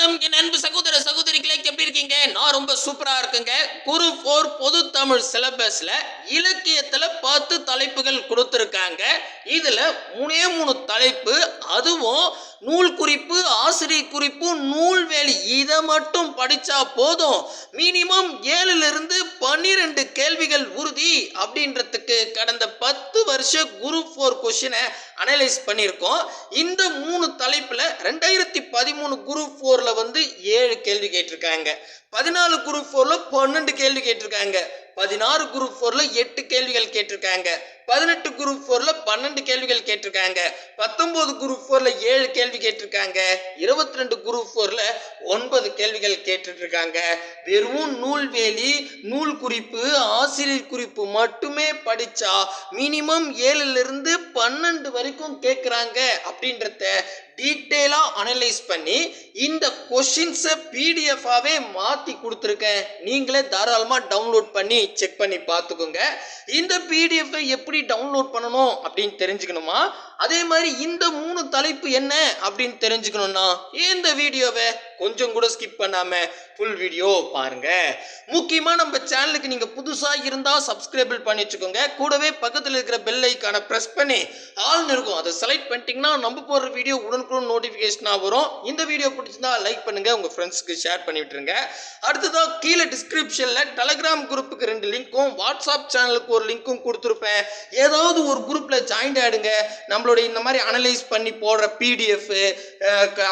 வணக்கம் என் அன்பு சகோதர சகோதரிகளே, எப்படி இருக்கீங்க? நான் ரொம்ப சூப்பரா இருக்குங்க. குரு 4 பொது தமிழ் சிலபஸ்ல இலக்கியத்துல 10 தலைப்புகள் கொடுத்திருக்காங்க. இதுல 3 தலைப்பு, அதுவும் நூல் குறிப்பு, ஆசிரியர் குறிப்பு, நூல்வேலி இதை மட்டும் படிச்சா போதும். மினிமம் 7லிருந்து 12 கேள்விகள் உறுதி அப்படின்றதுக்கு கடந்த 10 வருஷ குரு 4 கொஸ்டினை அனலைஸ் பண்ணியிருக்கோம். இந்த 3 தலைப்புல 2013 குரூப் 4ல வந்து 7 கேள்வி கேட்டிருக்காங்க. 14 குரூப் 4ல 12 கேள்வி கேட்டிருக்காங்க. 16 குரூப் 4ல 8 கேள்விகள் கேட்டிருக்காங்க. 18 குரூப் 4ல 12 கேள்விகள் கேட்டிருக்காங்க. 19 குரூப் 4ல 7 கேள்வி கேட்டிருக்காங்க. 22 குரூப் 4ல 9 கேள்விகள் கேட்டுருக்காங்க. வெறும் நூல்வேலி, நூல் குறிப்பு, ஆசிரியர் குறிப்பு மட்டுமே படிச்சா மினிமம் 7லிருந்து 12 வரைக்கும் கேட்குறாங்க அப்படின்றத டீட்டெயிலாக அனலைஸ் பண்ணி இந்த கொஷின்ஸை பிடிஎஃபாகவே மாற்றி கொடுத்துருக்கேன். நீங்களே தாராளமாக டவுன்லோட் பண்ணி செக் பண்ணி பார்த்துக்கோங்க. இந்த பிடிஎஃப்பை எப்படி டவுன்லோட் பண்ணணும் அப்படின்னு தெரிஞ்சுக்கணுமா? அதே மாதிரி இந்த 3 தலைப்பு என்ன அப்படின்னு தெரிஞ்சுக்கணும்னா இந்த வீடியோவை கொஞ்சம் கூட ஸ்கிப் பண்ணாம ஃபுல் வீடியோ பாருங்க. முக்கியமா நம்ம சேனலுக்கு நீங்க புதுசா இருந்தா சப்ஸ்கிரைபிள் பண்ணி வச்சுக்கோங்க. கூடவே பக்கத்தில் இருக்கிற பெல் ஐகானை பிரஸ் பண்ணி ஆல்னு இருக்கும், அதை செலக்ட் பண்ணிட்டீங்கன்னா நம்ம போடுற வீடியோ உடனுக்குடன் நோட்டிஃபிகேஷனா வரும். இந்த வீடியோ பிடிச்சிருந்தா லைக் பண்ணுங்க, உங்க ஃப்ரெண்ட்ஸ்க்கு ஷேர் பண்ணி விட்டுருங்க. அடுத்ததான் கீழே டிஸ்கிரிப்ஷன்ல டெலிகிராம் குரூப்புக்கு 2 லிங்க்கும், வாட்ஸ்அப் சேனலுக்கு ஒரு லிங்க்கும் கொடுத்துருப்பேன். ஏதாவது ஒரு குரூப்ல ஜாயின் ஆயிடுங்க. நம்மளுடைய இந்த மாதிரி அனலைஸ் பண்ணி போடுற பிடிஎஃப்,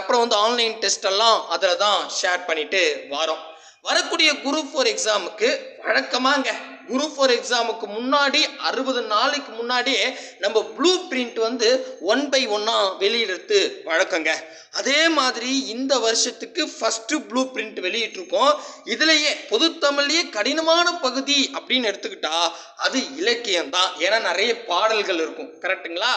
அப்புறம் வந்து ஆன்லைன் டெஸ்ட் எல்லாம் அதில் தான் ஷேர் பண்ணிட்டு வரோம். வரக்கூடிய குரூப் 4 எக்ஸாமுக்கு வழக்கமாங்க குரூப் 4 எக்ஸாமுக்கு முன்னாடி 60 நாளைக்கு முன்னாடியே நம்ம ப்ளூ பிரிண்ட் வந்து 1 by 1 வெளியிடுறது வழக்கங்க. அதே மாதிரி இந்த வருஷத்துக்கு ஃபர்ஸ்ட் ப்ளூ பிரிண்ட் வெளியிட்டிருக்கோம். இதுலேயே பொது தமிழ்லேயே கடினமான பகுதி அப்படின்னு எடுத்துக்கிட்டா அது இலக்கியம் தான். ஏன்னா நிறைய பாடல்கள் இருக்கும், கரெக்டுங்களா?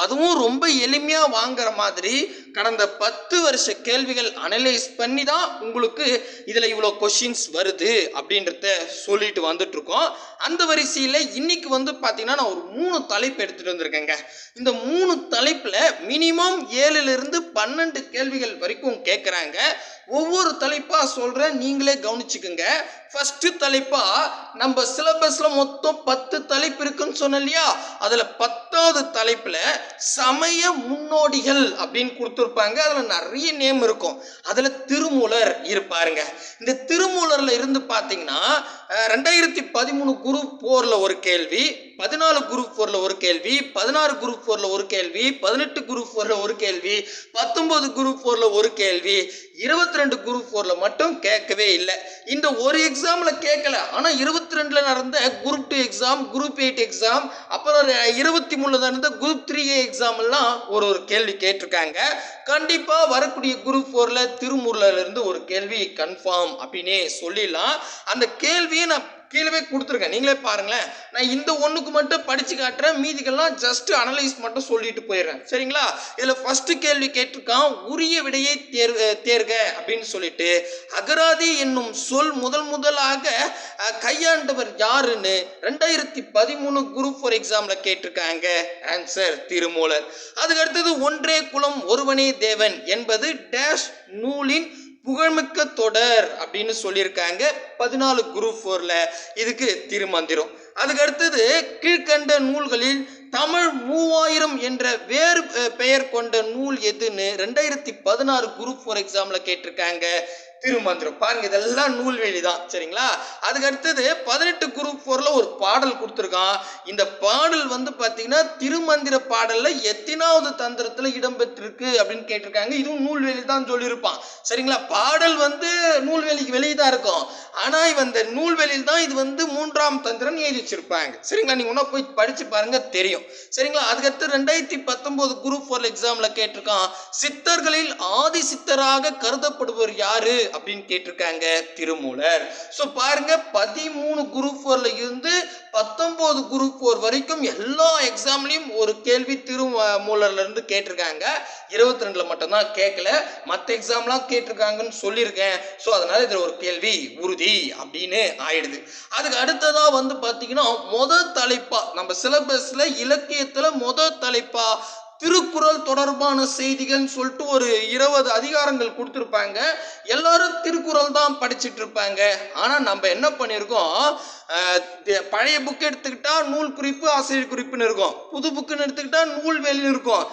அதுவும் ரொம்ப எளிமையாக வாங்குற மாதிரி கடந்த 10 வருஷ கேள்விகள் அனலைஸ் பண்ணி தான் உங்களுக்கு இதில் இவ்வளோ கொஷின்ஸ் வருது அப்படின்றத சொல்லிட்டு வந்துட்டு இருக்கோம். அந்த வரிசையில் இன்னைக்கு வந்து பார்த்தீங்கன்னா நான் ஒரு 3 தலைப்பு எடுத்துகிட்டு வந்திருக்கேங்க. இந்த 3 தலைப்பில் மினிமம் 7லிருந்து 12 கேள்விகள் வரைக்கும் கேட்குறாங்க. ஒவ்வொரு தலைப்பாக சொல்கிறேன், நீங்களே கவனிச்சுக்குங்க. ஃபர்ஸ்ட் தலைப்பா நம்ம சிலபஸ்ல மொத்தம் 10 தலைப்பு இருக்குன்னு சொன்னேன் இல்லையா? அதுல 10வது தலைப்புல சமய முன்னோடிகள் அப்படின்னு கொடுத்துருப்பாங்க. அதுல நிறைய நேம் இருக்கும். அதுல திருமூலர் இருப்பாருங்க. இந்த திருமூலர்ல இருந்து பாத்தீங்கன்னா 2013 குரூப் 4ல ஒரு கேள்வி, 14 குரூப் 4ல ஒரு கேள்வி, 16 குரூப் 4ல ஒரு கேள்வி, 18 குரூப் 4ல ஒரு கேள்வி, 19 குரூப் 4ல ஒரு கேள்வி, 22 குரூப் 4ல மட்டும் கேட்கவே இல்லை. இந்த ஒரு எக்ஸாம்ல கேட்கல, ஆனா 22ல நடந்த குரூப் 2 எக்ஸாம், குரூப் 8 எக்ஸாம், அப்புறம் 23ல நடந்த குரூப் 3A எக்ஸாம் எல்லாம் ஒரு கேள்வி கேட்டிருக்காங்க. கண்டிப்பா வரக்கூடிய குரூப் 4ல திருமூலர்ல இருந்து ஒரு கேள்வி கன்ஃபார்ம் அப்படின்னே சொல்லிடலாம். அந்த கேள்வியை நான் கீழே கொடுத்துருக்கேன், நீங்களே பாருங்களேன். நான் இந்த ஒன்றுக்கு மட்டும் படிச்சு காட்டுறேன், மீதிக்கெல்லாம் ஜஸ்ட் அனலைஸ் மட்டும் சொல்லிட்டு போயிடுறேன், சரிங்களா? இதுல ஃபர்ஸ்ட் கேள்வி கேட்டிருக்கான், உரிய விடையை தேர்க அப்படின்னு சொல்லிட்டு அகராதி என்னும் சொல் முதலாக கையாண்டவர் யாருன்னு 2013 குரூப் 4 எக்ஸாம்ல கேட்டிருக்காங்க. ஆன்சர் திருமூலர். அதுக்கு அடுத்தது ஒன்றே குலம் ஒருவனே தேவன் என்பது டேஷ் நூலின் புகழ்மிக்க தொடர் அப்படின்னு சொல்லியிருக்காங்க 14 குரூப் 4ல. இதுக்கு திருமந்திரம். அதுக்கு அடுத்தது கீழ்கண்ட நூல்களில் தமிழ் 3000 என்ற வேறு பெயர் கொண்ட நூல் எதுன்னு 2016 குரூப் 4 எக்ஸாம்ல கேட்டிருக்காங்க. திருமந்திரம். பாருங்க, இதெல்லாம் நூல்வெளி தான், சரிங்களா? அதுக்கு அடுத்தது 18 குரூப் 4ல ஒரு பாடல் கொடுத்துருக்கான். இந்த பாடல் வந்து பார்த்தீங்கன்னா திருமந்திர பாடல்ல எத்தனாவது தந்திரத்துல இடம்பெற்றிருக்கு அப்படின்னு கேட்டிருக்காங்க. இதுவும் நூல்வெளி தான் சொல்லியிருப்பான், சரிங்களா? பாடல் வந்து நூல்வெளிக்கு வெளியே தான் இருக்கும், ஆனா இந்த நூல்வெளியில் தான் இது வந்து 3ஆம் தந்திரம் எழுதி வச்சிருப்பாங்க, சரிங்களா? நீங்க ஒன்னா போய் படிச்சு பாருங்க, தெரியும், சரிங்களா? அதுக்கடுத்து 2019 குரூப் 4 எக்ஸாம்ல கேட்டிருக்கான், சித்தர்களில் ஆதி சித்தராக கருதப்படுவர் யாரு அப்படின்னு கேட்டிருக்காங்க. திருமூலர். சோ பாருங்க, 13 குரூப் 4ல இருந்து 19 குரூப் 4 வரைக்கும் எல்லா எக்ஸாம்லயும் ஒரு கேள்வி திருமூலர்ல இருந்து கேட்டிருக்காங்க. 22ல மட்டும் தான் கேட்கல, மற்ற எக்ஸாம்லாம் கேட்டிருக்காங்கன்னு சொல்லியிருக்கேன். ஸோ அதனால இதுல ஒரு கேள்வி உறுதி அப்படின்னு ஆயிடுது. அதுக்கு அடுத்ததா வந்து பாத்தீங்கன்னா முதல் தலைப்பா நம்ம சிலபஸ்ல இலக்கியத்துல முதல் தலைப்பா திருக்குறள் தொடர்பான செய்திகள் சொல்லிட்டு ஒரு 20 அதிகாரங்கள் கொடுத்துருப்பாங்க. எல்லாரும் திருக்குறள் தான் படிச்சுட்டு இருப்பாங்க. ஆனா நம்ம என்ன பண்ணியிருக்கோம், பழைய புக் எடுத்துக்கிட்டா நூல் குறிப்பு ஆசிரியர் குறிப்புன்னு இருக்கும், புது புக்குன்னு எடுத்துக்கிட்டா நூல் வேலின்னு இருக்கும்.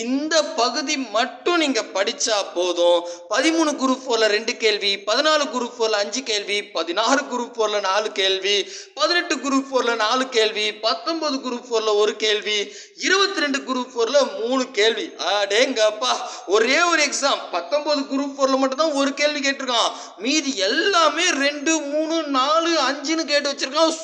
இந்த பகுதி மட்டும் நீங்க படிச்சா போதும். 13 குரூப் 4ல 2 கேள்வி, 14 குரூப் 4ல 5 கேள்வி, 16 குரூப் 4ல 4 கேள்வி, 18 குரூப் 4ல 4 கேள்வி, 19 குரூப் 4ல 1 கேள்வி, 22 குரூப் 4ல 3 கேள்வி. அடேங்கப்பா, ஒரே ஒரு எக்ஸாம் 19 குரூப் 4ல மட்டும் தான் ஒரு கேள்வி கேட்டிருக்கான். மீதி எல்லாமே 2, 3, 4, 5ன்னு கேட்டு வச்சிருக்கான்.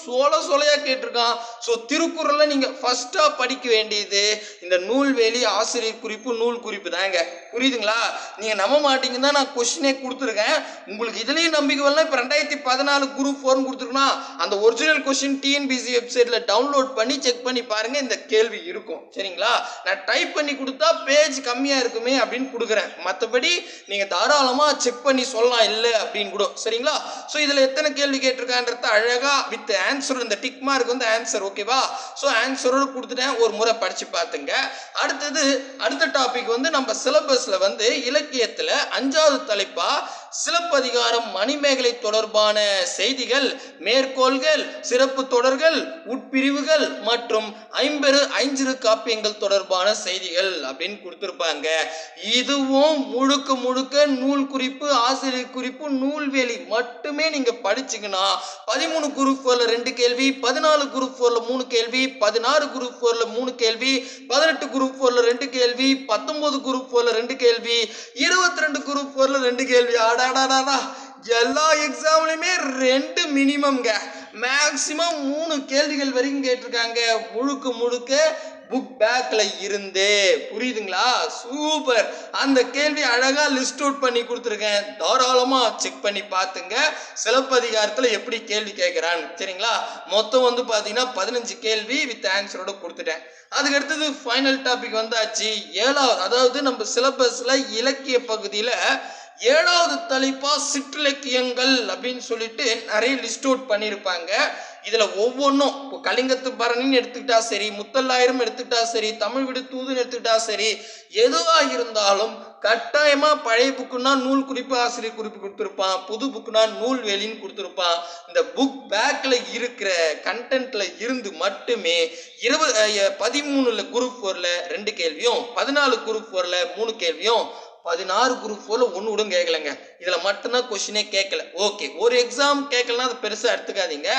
சொலையா கேட்டிருக்கான். ஸோ திருக்குறள்ல நீங்க ஃபர்ஸ்டா படிக்க வேண்டியது இந்த நூல்வேலி ஆசிரியர் குறிப்பு நூல் குறிப்பு தாங்க. புரியுதுங்களா? நீங்க நம்ப மாட்டீங்கன்னா நான் கொஸ்டினே கொடுத்துருக்கேன். உங்களுக்கு இதுலயும் நம்பிக்கை வரல, இப்ப 2014 குரூப் 4 கொடுத்துருக்கா அந்த ஒரிஜினல் கொஸ்டின் டிஎன்பிசி வெப்சைட்ல டவுன்லோட் பண்ணி செக் பண்ணி பாருங்க, இந்த கேள்வி இருக்கும். சரிங்களா? நான் டைப் பண்ணி கொடுத்தா பேஜ் கம்மியா இருக்குமே அப்படின்னு கொடுக்குறேன். மற்றபடி நீங்க தாராளமா செக் பண்ணி சொல்லலாம் இல்லை அப்படின்னு கூட. சரிங்களா? ஸோ இதுல எத்தனை கேள்வி கேட்டிருக்கான்றத அழகா வித் ஆன்சர், இந்த டிக் மார்க் வந்து ஆன்சர். ஓகேவா? ஸோ ஆன்சரோடு கொடுத்துட்டேன், ஒரு முறை படிச்சு பார்த்துங்க. அடுத்த டாபிக் வந்து நம்ம சிலபஸ்ல வந்து இலக்கியத்துல 5வது தலைப்பா சிலப்பதிகாரம் மணிமேகலை தொடர்பான செய்திகள், மேற்கோள்கள், சிறப்பு தொடர்கள், உட்பிரிவுகள் மற்றும் 50 காப்பியங்கள் தொடர்பான செய்திகள் அப்படின்னு கொடுத்திருப்பாங்க. இதுவும் முழுக்க நூல் குறிப்பு ஆசிரியர் குறிப்பு நூல்வேலி மட்டுமே நீங்க படிச்சீங்கன்னா 13 குரூப் 4ல 2 கேள்வி, 14 குரூப் 4ல 3 கேள்வி, 16 குரூப் 4ல 3 கேள்வி, 18 குரூப் 4ல 2 கேள்வி, 19 குரூப் 4ல 2 கேள்வி, 22 குரூப் 4ல 2 கேள்வி. ஆடாடாடா, எல்லா எக்ஸாம்லயுமே 2 மினிமம்ங்க. மேக்சிமம் 3 கேள்விகள் வரைக்கும் கேட்டிருக்காங்க. முழுக்க புக் பேக்ல இருந்து. புரியுதுங்களா? சூப்பர். அந்த கேள்வி அழகா லிஸ்ட் அவுட் பண்ணி கொடுத்துருக்கேன். தாராளமா செக் பண்ணி பார்த்துங்க சிலப்பதிகாரத்துல எப்படி கேள்வி கேட்கிறான்னு. சரிங்களா? மொத்தம் வந்து பாத்தீங்கன்னா 15 கேள்வி வித் ஆன்சரோட கொடுத்துட்டேன். அதுக்கு அடுத்தது ஃபைனல் டாபிக் வந்தாச்சு. 7வது, அதாவது நம்ம சிலபஸ்ல இலக்கிய பகுதியில 7வது தலைப்பா சிற்றிலக்கியங்கள் அப்படின்னு சொல்லிட்டு நிறைய லிஸ்ட் அவுட் பண்ணியிருப்பாங்க. இதுல ஒவ்வொன்றும் இப்போ கலிங்கத்து பரணின்னு எடுத்துக்கிட்டா சரி, முத்தல்லாயிரம் எடுத்துக்கிட்டா சரி, தமிழ் விடு தூதுன்னு எடுத்துக்கிட்டா சரி, எதுவா இருந்தாலும் கட்டாயமா பழைய புக்குன்னா நூல் குறிப்பு ஆசிரியர் குறிப்பு கொடுத்துருப்பான், புது புக்குனா நூல் வேலின்னு கொடுத்துருப்பான். இந்த புக் பேக்ல இருக்கிற கண்டென்ட்ல இருந்து மட்டுமே 13 குரூப் 4ல 2 கேள்வியும், 14 குரூப் 4ல 3 கேள்வியும், 16 குரூப் 4ல 1 கூட கேட்கலங்க. இதுல மட்டும்தான் கொஸ்டினே கேட்கல. ஓகே, ஒரு எக்ஸாம் கேட்கலன்னா அது பெருசா எடுத்துக்காதீங்க.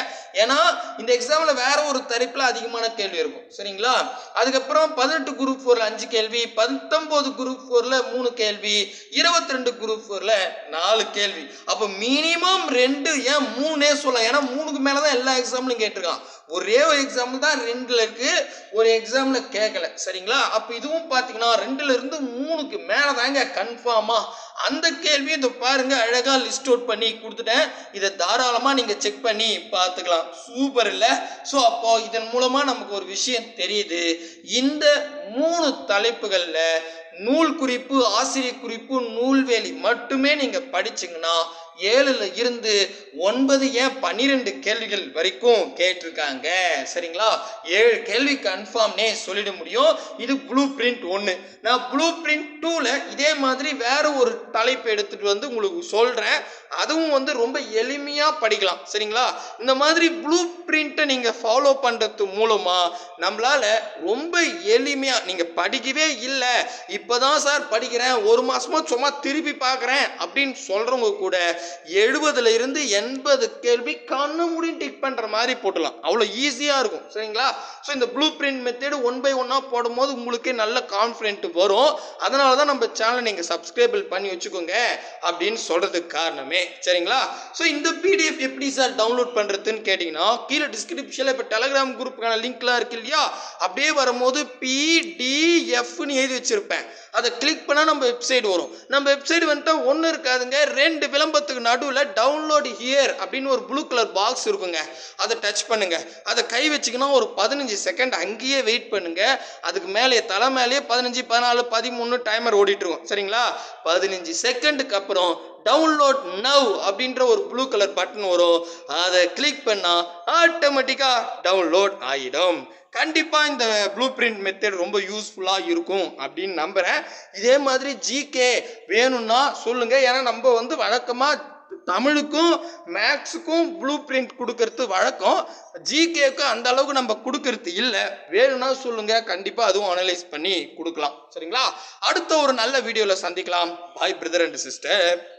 ஏன்னா இந்த எக்ஸாம்ல வேற ஒரு தலைப்புல அதிகமான கேள்வி இருக்கும். சரிங்களா? அதுக்கப்புறம் 18 குரூப் 4ல 5 கேள்வி, 19 குரூப் 4ல 3 கேள்வி, 22 குரூப் 4ல 4 கேள்வி. அப்ப மினிமம் 2, ஏன் 3 சொல்லலாம். ஏன்னா 3க்கு மேலதான் எல்லா எக்ஸாம்லயும் கேட்டிருக்கான். ஒரே ஒரு எக்ஸாம்பிள் தான் 2ல இருக்கு, ஒரு எக்ஸாம்ல கேட்கல. சரிங்களா? அப்ப இதுவும் பாத்தீங்கன்னா 2ல இருந்து 3க்கு மேல தாங்க கன்ஃபார்மா. அந்த கேள்வி இந்த பாருங்க அழகா லிஸ்ட் அவுட் பண்ணி கொடுத்துட்டேன். இதை தாராளமா நீங்க செக் பண்ணி பார்த்துக்கலாம். சூப்பர் இல்ல? ஸோ அப்போ இதன் மூலமா நமக்கு ஒரு விஷயம் தெரியுது. இந்த 3 தலைப்புகள்ல நூல் குறிப்பு ஆசிரியர் குறிப்பு நூல்வேலி மட்டுமே நீங்க படிச்சீங்கன்னா 7ல இருந்து 9 ஏன் 12 கேள்விகள் வரைக்கும் கேட்டிருக்காங்க. சரிங்களா? 7 கேள்வி கன்ஃபார்ம்னே சொல்லிட முடியும். இது ப்ளூ பிரிண்ட் 1. நான் ப்ளூ பிரிண்ட் 2ல இதே மாதிரி வேற ஒரு தலைப்பு எடுத்துட்டு வந்து உங்களுக்கு சொல்றேன். அதுவும் வந்து ரொம்ப எளிமையா படிக்கலாம். சரிங்களா? இந்த மாதிரி ப்ளூ பிரிண்ட்டை நீங்க ஃபாலோ பண்றது மூலமா நம்மளால ரொம்ப எளிமையா, நீங்க படிக்கவே இல்லை இப்பதான் சார் படிக்கிறேன், ஒரு மாசமா சும்மா திருப்பி பார்க்குறேன் அப்படின்னு சொல்றவங்க கூட 70ல இருந்து 80 கேள்வி கண்ணு மூடி டிக் பண்ற மாதிரி போடலாம். அவ்வளவு ஈஸியா இருக்கும். சரிங்களா? ஸோ இந்த ப்ளூ பிரிண்ட் மெத்தட் 1 by 1 போடும்போது உங்களுக்கு நல்ல கான்ஃபிடென்ட் வரும். அதனால தான் நம்ம சேனலை நீங்க சப்ஸ்கிரைபிள் பண்ணி வச்சுக்கோங்க அப்படின்னு சொல்றதுக்கு காரணமே. சரிங்களா? ஸோ இந்த பிடிஎஃப் எப்படி சார் டவுன்லோட் பண்றதுன்னு கேட்டீங்கன்னா கீழே டிஸ்கிரிப்ஷன்ல இப்போ டெலிகிராம் குரூப்புக்கான லிங்க்லாம் இருக்கு இல்லையா, அப்படியே வரும்போது பிடிஎஃப்னு எழுதி வச்சிருப்பேன். அதை கிளிக் பண்ணா நம்ம வெப்சைட் வரும். நம்ம வெப்சைட் வந்துட்டு ஒன்றும் இருக்காதுங்க, 2 விளம்பரத்துக்கு நடுவில் டவுன்லோட் ஹியர் அப்படின்னு ஒரு ப்ளூ கலர் பாக்ஸ் இருக்குங்க. அதை டச் பண்ணுங்க. அதை கை வச்சுக்கினா ஒரு 15 செகண்ட் அங்கேயே வெயிட் பண்ணுங்க. அதுக்கு மேலே தலை மேலேயே 15, 14, 13 டைமர் ஓடிட்டு இருக்கும். சரிங்களா? 15 செகண்டுக்கு அப்புறம் டவுன்லோட் நவ் அப்படின்ற ஒரு ப்ளூ கலர் பட்டன் வரும். அதை கிளிக் பண்ணால் ஆட்டோமேட்டிக்காக டவுன்லோட் ஆகிடும். கண்டிப்பாக இந்த ப்ளூ பிரிண்ட் மெத்தட் ரொம்ப யூஸ்ஃபுல்லாக இருக்கும் அப்படின்னு நம்புகிறேன். இதே மாதிரி ஜிகே வேணும்னா சொல்லுங்கள். ஏன்னா நம்ம வழக்கமாக தமிழுக்கும் மேக்ஸுக்கும் ப்ளூ பிரிண்ட் கொடுக்கறது வழக்கம். ஜிகேக்கு அந்த அளவுக்கு நம்ம கொடுக்கறது இல்லை. வேணும்னா சொல்லுங்க, கண்டிப்பாக அதுவும் அனலைஸ் பண்ணி கொடுக்கலாம். சரிங்களா? அடுத்த ஒரு நல்ல வீடியோவில் சந்திக்கலாம். பாய் பிரதர் அண்ட் சிஸ்டர்.